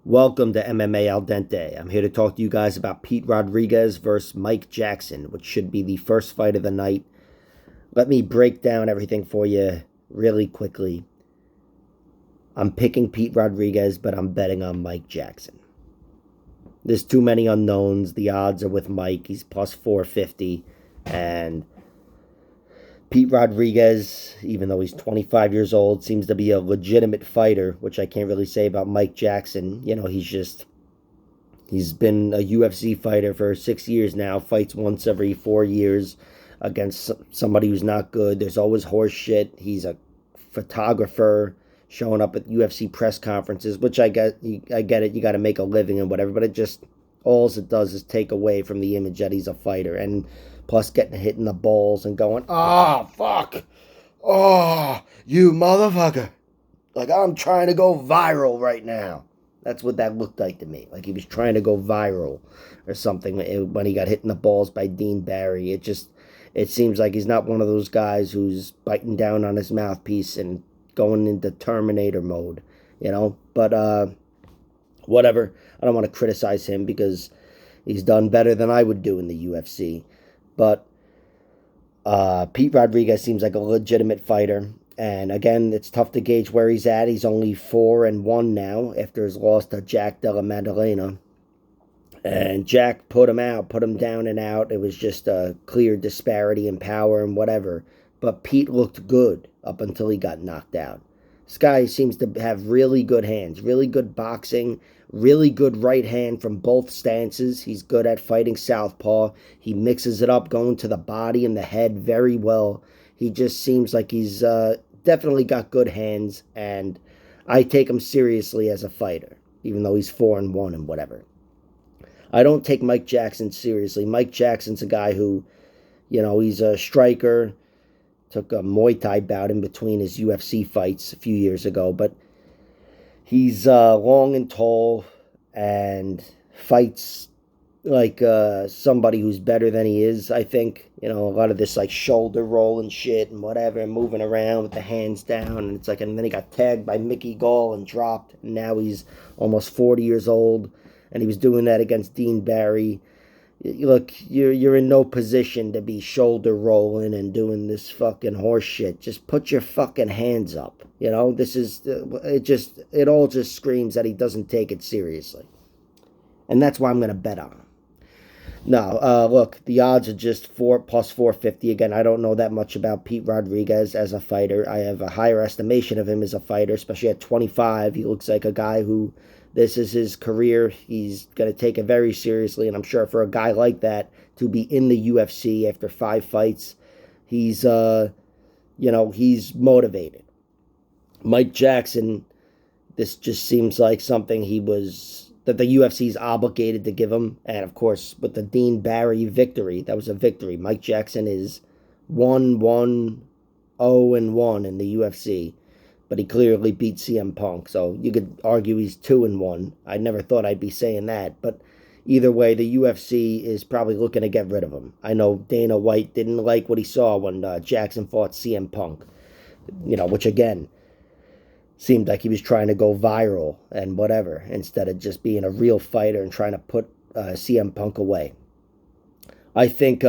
Welcome to MMA Al Dente. I'm here to talk to you guys about Pete Rodriguez versus Mike Jackson, which should be the first fight of the night. Let me break down everything for you really quickly. I'm picking Pete Rodriguez, but I'm betting on Mike Jackson. There's too many unknowns. The odds are with Mike. He's plus 450. And Pete Rodriguez, even though he's 25 years old, seems to be a legitimate fighter, which I can't really say about Mike Jackson. He's been a UFC fighter for 6 years now, fights once every 4 years against somebody who's not good. There's always horse shit. He's a photographer showing up at UFC press conferences, which I get it. You got to make a living and whatever, but all it does is take away from the image that he's a fighter. And plus getting hit in the balls and going, oh, fuck. Oh, you motherfucker. Like, I'm trying to go viral right now. That's what that looked like to me. Like he was trying to go viral or something when he got hit in the balls by Dean Barry. It seems like he's not one of those guys who's biting down on his mouthpiece and going into Terminator mode, But whatever. I don't want to criticize him because he's done better than I would do in the UFC. But Pete Rodriguez seems like a legitimate fighter. And again, it's tough to gauge where he's at. He's only 4-1 now after his loss to Jack Della Maddalena. And Jack put him down and out. It was just a clear disparity in power and whatever. But Pete looked good up until he got knocked out. This guy seems to have really good hands, really good boxing, really good right hand from both stances. He's good at fighting southpaw. He mixes it up, going to the body and the head very well. He just seems like he's definitely got good hands, and I take him seriously as a fighter, even though he's 4-1 and whatever. I don't take Mike Jackson seriously. Mike Jackson's a guy who, he's a striker. Took a Muay Thai bout in between his UFC fights a few years ago, but he's long and tall and fights like somebody who's better than he is. I think a lot of this like shoulder roll and shit and whatever, and moving around with the hands down, and it's like, and then he got tagged by Mickey Gall and dropped, and now he's almost 40 years old, and he was doing that against Dean Barry. Look, you're in no position to be shoulder rolling and doing this fucking horse shit. Just put your fucking hands up. This is it all just screams that he doesn't take it seriously, and that's why I'm gonna bet on him. No, look, the odds are just plus 450. Again, I don't know that much about Pete Rodriguez as a fighter. I have a higher estimation of him as a fighter, especially at 25. He looks like a guy who this is his career. He's going to take it very seriously, and I'm sure for a guy like that to be in the UFC after 5 fights, he's he's motivated. Mike Jackson, this just seems like something that the UFC is obligated to give him. And of course, with the Dean Barry victory, that was a victory. Mike Jackson is 1-1-0-1 in the UFC, but he clearly beat CM Punk. So you could argue he's 2-1. I never thought I'd be saying that, but either way, the UFC is probably looking to get rid of him. I know Dana White didn't like what he saw when Jackson fought CM Punk, which again, seemed like he was trying to go viral and whatever, instead of just being a real fighter and trying to put CM Punk away. I think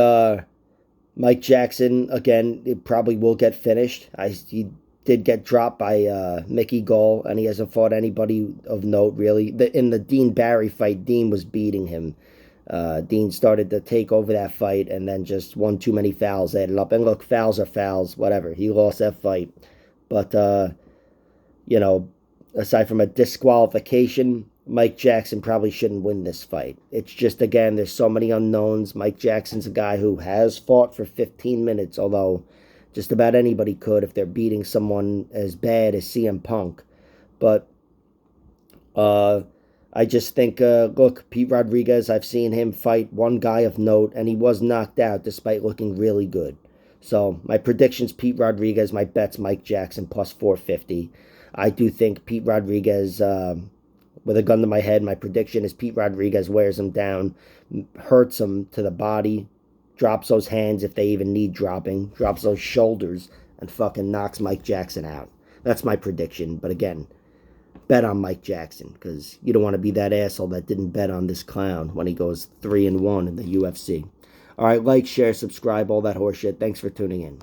Mike Jackson, again, it probably will get finished. He did get dropped by Mickey Gall, and he hasn't fought anybody of note, really. In the Dean Barry fight, Dean was beating him. Dean started to take over that fight and then just won too many fouls, added up. And look, fouls are fouls, whatever. He lost that fight. But aside from a disqualification, Mike Jackson probably shouldn't win this fight. It's just, again, there's so many unknowns. Mike Jackson's a guy who has fought for 15 minutes, although just about anybody could if they're beating someone as bad as CM Punk. But I just think, look, Pete Rodriguez, I've seen him fight one guy of note, and he was knocked out despite looking really good. So my prediction's Pete Rodriguez. My bet's Mike Jackson plus 450. I do think Pete Rodriguez, with a gun to my head, my prediction is Pete Rodriguez wears him down, hurts him to the body, drops those hands if they even need dropping, drops those shoulders, and fucking knocks Mike Jackson out. That's my prediction. But again, bet on Mike Jackson, because you don't want to be that asshole that didn't bet on this clown when he goes 3-1 in the UFC. All right, like, share, subscribe, all that horseshit. Thanks for tuning in.